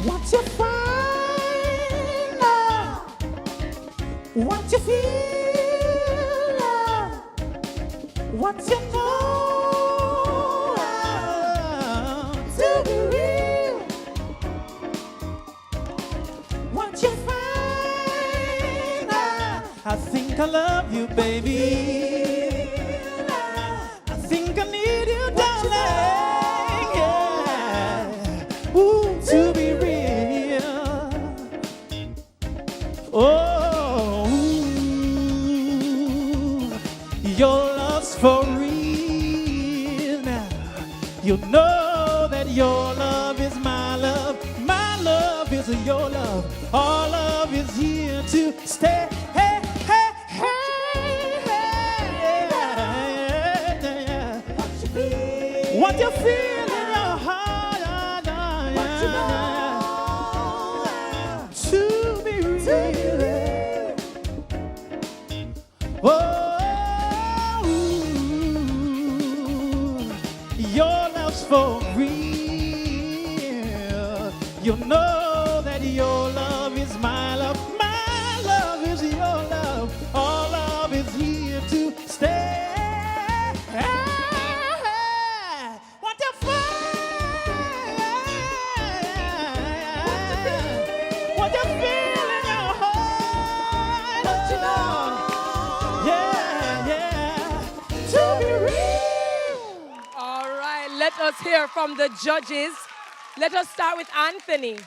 Once you find love, once you feel love, once you know love to be real, once you find love, I think I love you, baby. I think I need you, darling. Yeah. Ooh, to be real. Oh, ooh, your love's for real now. You know that your love is my love is your love. All love is here to stay. Hey, hey, hey, hey, yeah. What you feel in your heart, to be real. Oh, your love's for real. You know that your love is my love is your love. All love is here to stay. What you feel? What you feel in your heart? Don't you know? Yeah, yeah. To be real. All right, let us hear from the judges. Let us start with Anthony.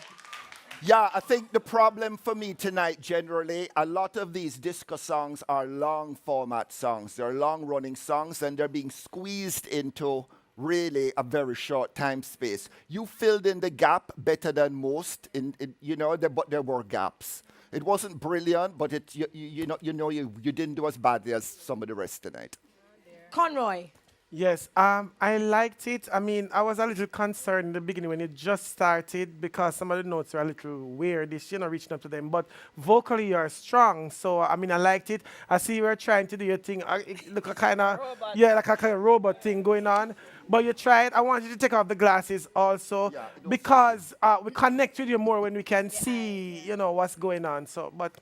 Yeah, I think the problem for me tonight, generally, a lot of these disco songs are long format songs. They're long running songs and they're being squeezed into really a very short time space. You filled in the gap better than most, but there were gaps. It wasn't brilliant, but you didn't do as badly as some of the rest tonight. Conroy. Yes, I liked it. I mean, I was a little concerned in the beginning when it just started because some of the notes are a little weirdish, reaching up to them. But vocally, you're strong. So, I mean, I liked it. I see you were trying to do your thing. It looked like a kind of robot thing going on. But you tried. I want you to take off the glasses also because we connect with you more when we can see, what's going on. So, but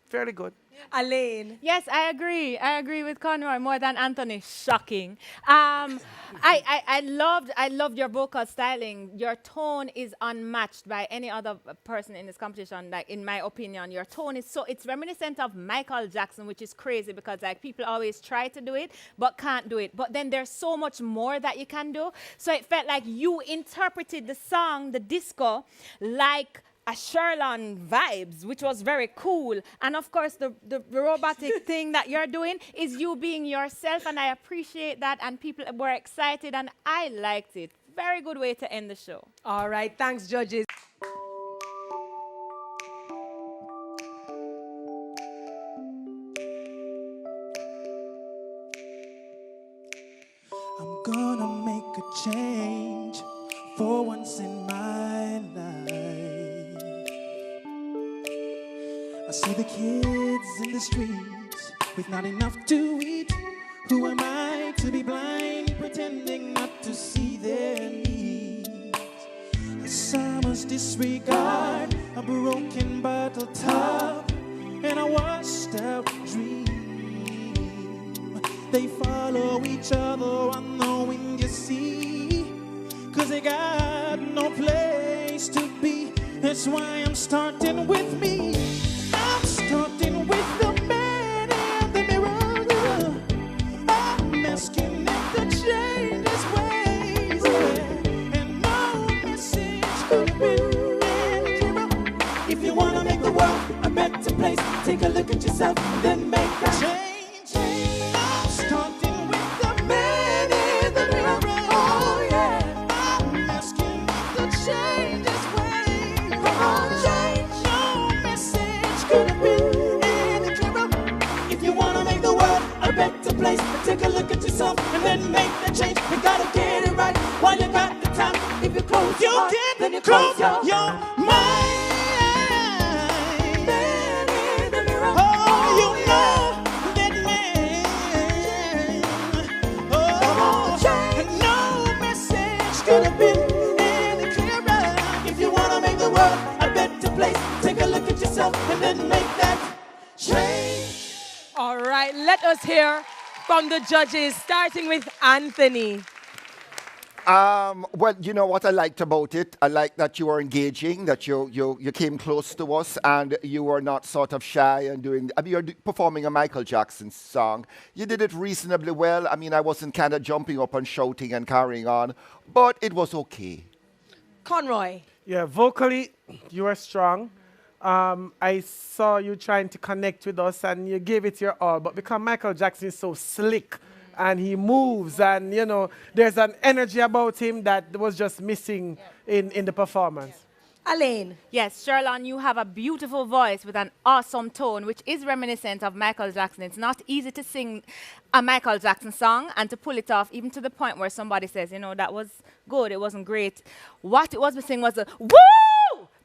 fairly good. Elaine. Yes, I agree. I agree with Conroy more than Anthony. Shocking. I loved your vocal styling. Your tone is unmatched by any other person in this competition. Like, in my opinion, your tone is it's reminiscent of Michael Jackson, which is crazy because like people always try to do it but can't do it. But then there's so much more that you can do. So it felt like you interpreted the song, the disco, like a Sherlon vibes, which was very cool. And of course, the robotic thing that you're doing is you being yourself, and I appreciate that, and people were excited, and I liked it. Very good way to end the show. All right, thanks, judges. I'm gonna make a change for once in my life. I see the kids in the streets with not enough to eat. Who am I to be blind, pretending not to see their needs? A summer's disregard, a broken bottle top, and a washed out dream. They follow each other on the wind, you see, 'cause they got no place to be. That's why I'm starting with me. I'm starting with the man in the mirror. I'm asking him to change his ways, and no message could be clearer. If you wanna make the world a better place, take a look at yourself and then make that change. I'm starting with the man in the mirror. Oh yeah, I'm asking him to change his ways. Come on, change. No message could be any clearer. If you wanna make the world a better place, take a look at yourself and then make the change. You gotta get it right while you got the time. If you close your heart, then you close your mind. Man in the mirror. Oh, you know that man. Oh, and no message could have been any clearer. If you wanna make the world let us hear from the judges, starting with Anthony. Well, you know what I liked about it? I like that you were engaging, that you came close to us, and you were not sort of shy and doing. I mean, you're performing a Michael Jackson song. You did it reasonably well. I mean, I wasn't kind of jumping up and shouting and carrying on, but it was okay. Conroy. Yeah, vocally, you are strong. I saw you trying to connect with us and you gave it your all, but because Michael Jackson is so slick and he moves and, you know, there's an energy about him that was just missing in the performance. Alaine. Yes, Sherlon, you have a beautiful voice with an awesome tone, which is reminiscent of Michael Jackson. It's not easy to sing a Michael Jackson song and to pull it off, even to the point where somebody says, you know, that was good, it wasn't great. What it was missing was a woo!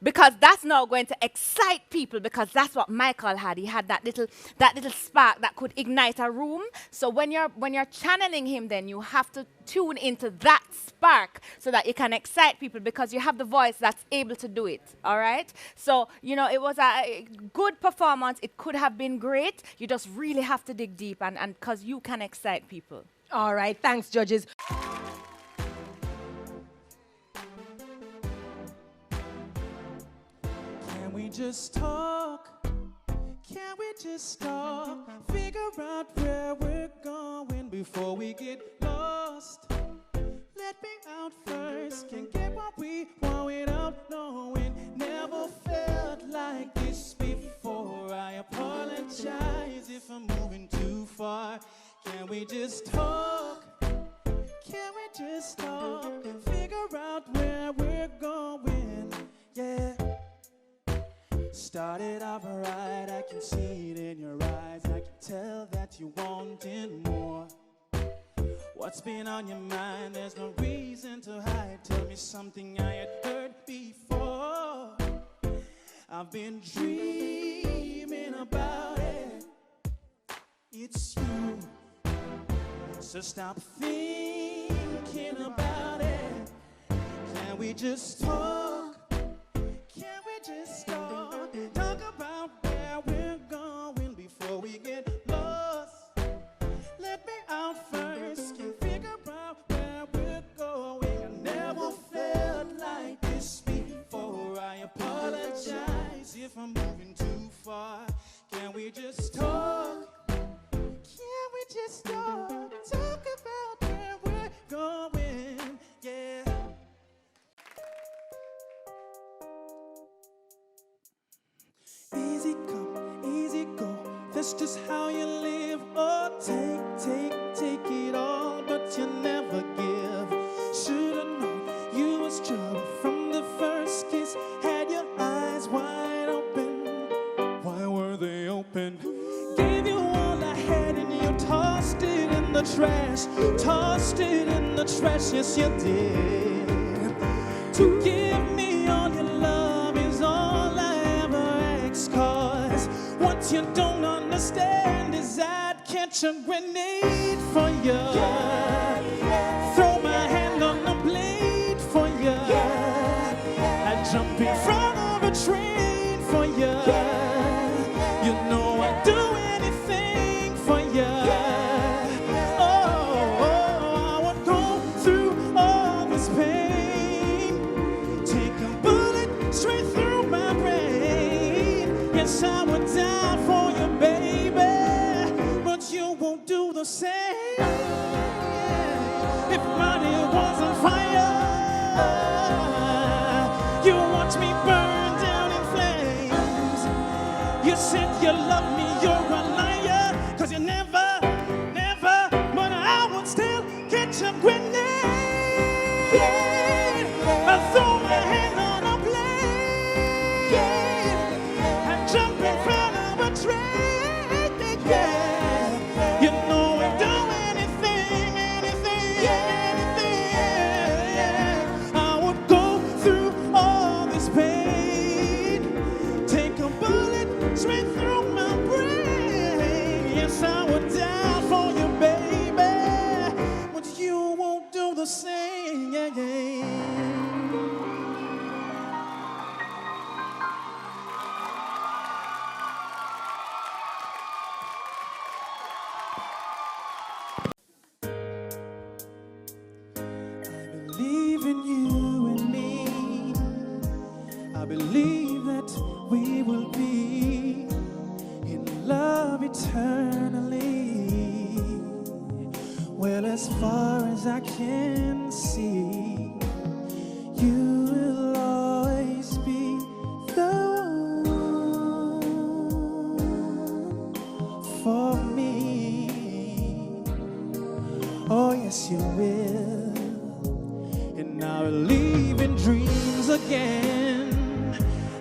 Because that's now going to excite people, because that's what Michael had. He had that little spark that could ignite a room. So when you're channeling him, then you have to tune into that spark so that you can excite people, because you have the voice that's able to do it. All right? So, you know, it was a good performance. It could have been great. You just really have to dig deep, and because you can excite people. All right, thanks, judges. Can we just talk? Can we just talk? Figure out where we're going before we get lost. Let me out first. Can get what we want without knowing. Never felt like this before. I apologize if I'm moving too far. Can we just talk? Can we just talk and figure out where we're going? Yeah. Started off right, I can see it in your eyes. I can tell that you wanted more. What's been on your mind? There's no reason to hide. Tell me something I had heard before. I've been dreaming about it. It's you. So stop thinking about it. Can we just talk? Can we just talk? Talk about where we're going before we get lost. Let me out first. Can figure out where we're going. I never felt like this before. I apologize if I'm moving too far. Can we just talk? Can we just talk? Talk about where we're going. Yeah. Easy come, easy go. That's just how you live. Oh, take it all, but you never give. Should've known you was trouble from the first kiss. Had your eyes wide open. Why were they open? Gave you all I had and you tossed it in the trash. Tossed it in the trash, yes you did. To give me all your love is all I ever ask. Cause what you don't understand is I'd catch a grenade for you. Throw my hand on the blade for you. I'd jump in front of a train for you. You know I'd do anything for you. Oh, I would go through all this pain. Take a bullet straight through my brain. Yes, I would die for you, baby. But you won't do the same. If money was on fire, you watch me burn down in flames. You said you love me, you're a liar. Cause you never, but I would still catch a grenade. I throw my hand on a blade and jump in front of a train. Yeah. You know I'd do anything. I would go through all this pain. Take a bullet straight through my brain. Yes, I would die for you, baby. But you won't do the same. Yeah. in you and me. I believe that we will be in love eternally. Well, as far as I can see, you will always be the one for me. Oh, yes, you will. And I believe in dreams again.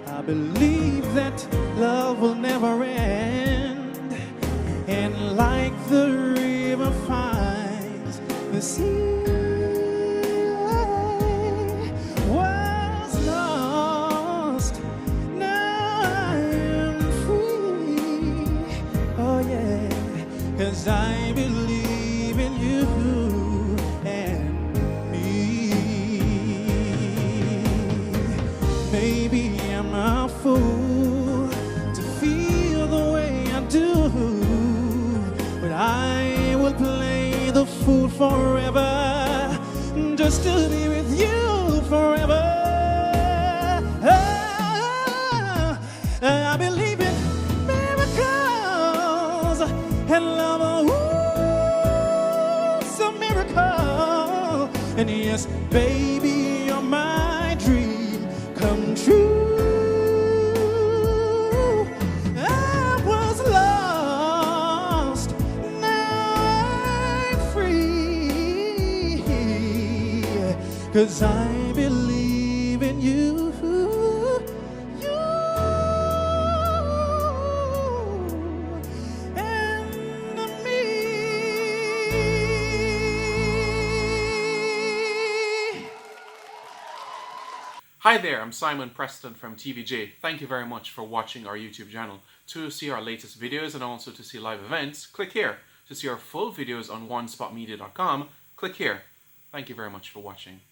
I believe that love will never end. And like the river finds the sea, was lost, now I am free. Oh yeah, 'cause I believe in you and me. Maybe I'm a fool to feel the way I do, but I will play the fool forever, just to be with you forever. I believe in miracles and love. Ooh, it's a miracle. And yes, baby, you're my dream come true. I was lost, now I'm free, 'cause I believe in you, you and me. Hi there, I'm Simon Preston from TVJ. Thank you very much for watching our YouTube channel. To see our latest videos and also to see live events, click here. To see our full videos on onespotmedia.com, click here. Thank you very much for watching.